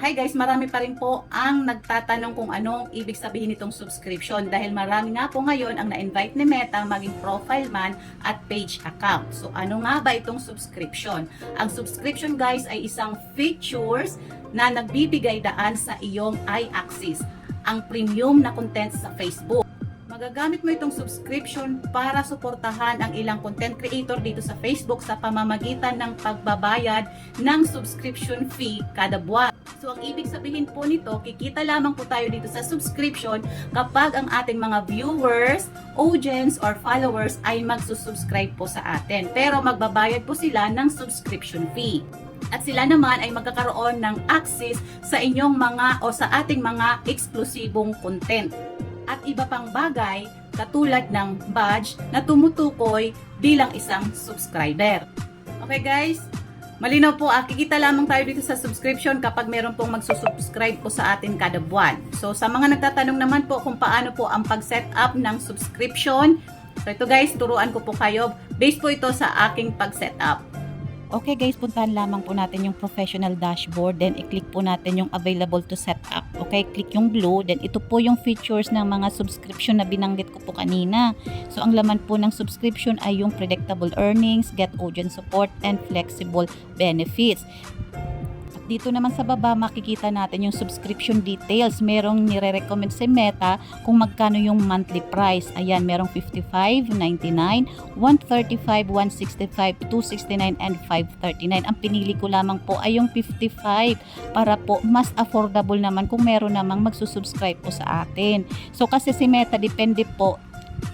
Hi guys, marami pa rin po ang nagtatanong kung anong ibig sabihin nitong subscription dahil marami nga po ngayon ang na-invite ni Meta maging profile man at page account. So ano nga ba itong subscription? Ang subscription guys ay isang features na nagbibigay daan sa iyong i-access, ang premium na content sa Facebook. Magagamit mo itong subscription para suportahan ang ilang content creator dito sa Facebook sa pamamagitan ng pagbabayad ng subscription fee kada buwan. So ang ibig sabihin po nito, kikita lamang po tayo dito sa subscription kapag ang ating mga viewers, audience, or followers ay magsusubscribe po sa atin. Pero magbabayad po sila ng subscription fee. At sila naman ay magkakaroon ng access sa inyong mga o sa ating mga eksklusibong content at iba pang bagay katulad ng badge na tumutukoy bilang isang subscriber. Okay guys, malinaw po, kikita lamang tayo dito sa subscription kapag meron pong magsusubscribe po sa atin kada buwan. So sa mga nagtatanong naman po kung paano po ang pag-set up ng subscription, so ito guys, turuan ko po kayo. Based po ito sa aking pag-set up. Okay guys, puntahan lamang po natin yung professional dashboard, then i-click po natin yung available to set up. Okay, click yung blue, then ito po yung features ng mga subscription na binanggit ko po kanina. So ang laman po ng subscription ay yung predictable earnings, get audience support, and flexible benefits. Dito naman sa baba makikita natin yung subscription details. Merong nire-recommend si Meta kung magkano yung monthly price. Ayan, merong $55, $99, $135, $165, $269, and $539. Ang pinili ko lamang po ay yung 55 para po mas affordable naman kung meron namang magsusubscribe po sa atin. So kasi si Meta depende po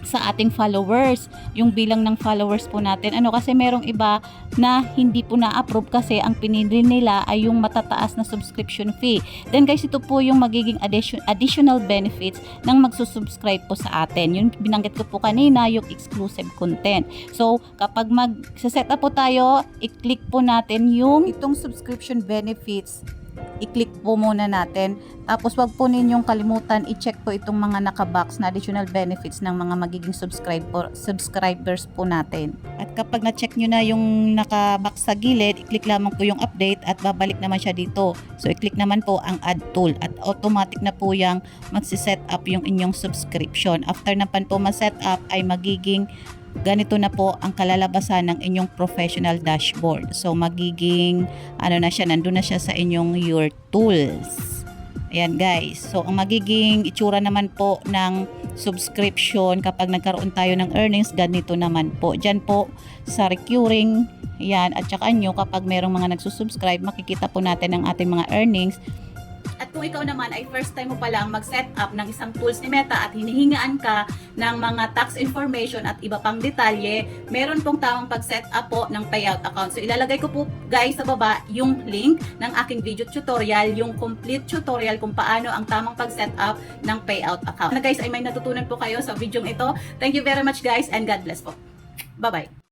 sa ating followers, yung bilang ng followers po natin. Kasi merong iba na hindi po na-approve kasi ang pinili nila ay yung matataas na subscription fee. Then guys, ito po yung magiging additional benefits ng magsusubscribe po sa atin. Yung binanggit ko po kanina, yung exclusive content. So, kapag mag-set up po tayo, i-click po natin yung itong subscription benefits. I-click po muna natin. Tapos wag po ninyong kalimutan i-check po itong mga naka-box na additional benefits ng mga magiging subscribers po natin. At kapag na-check nyo na yung naka-box sa gilid, i-click lamang po yung update at babalik naman siya dito. So i-click naman po ang add tool at automatic na po yung magsi-set up yung inyong subscription. After na po ma-set up ay magiging ganito na po ang kalalabasan ng inyong professional dashboard. So magiging na siya, nandun na siya sa inyong your tools. Ayan guys. So ang magiging itsura naman po ng subscription kapag nagkaroon tayo ng earnings, ganito naman po. Diyan po sa recurring, yan, at saka nyo kapag merong mga nagsusubscribe, makikita po natin ang ating mga earnings. At kung ikaw naman ay first time mo pa lang mag-set up ng isang tools ni Meta at hinihingaan ka ng mga tax information at iba pang detalye, meron pong tamang pag-set up po ng payout account. So ilalagay ko po guys sa baba yung link ng aking video tutorial, yung complete tutorial kung paano ang tamang pag-set up ng payout account. Na guys, ay may natutunan po kayo sa video ito. Thank you very much guys and God bless po. Bye-bye.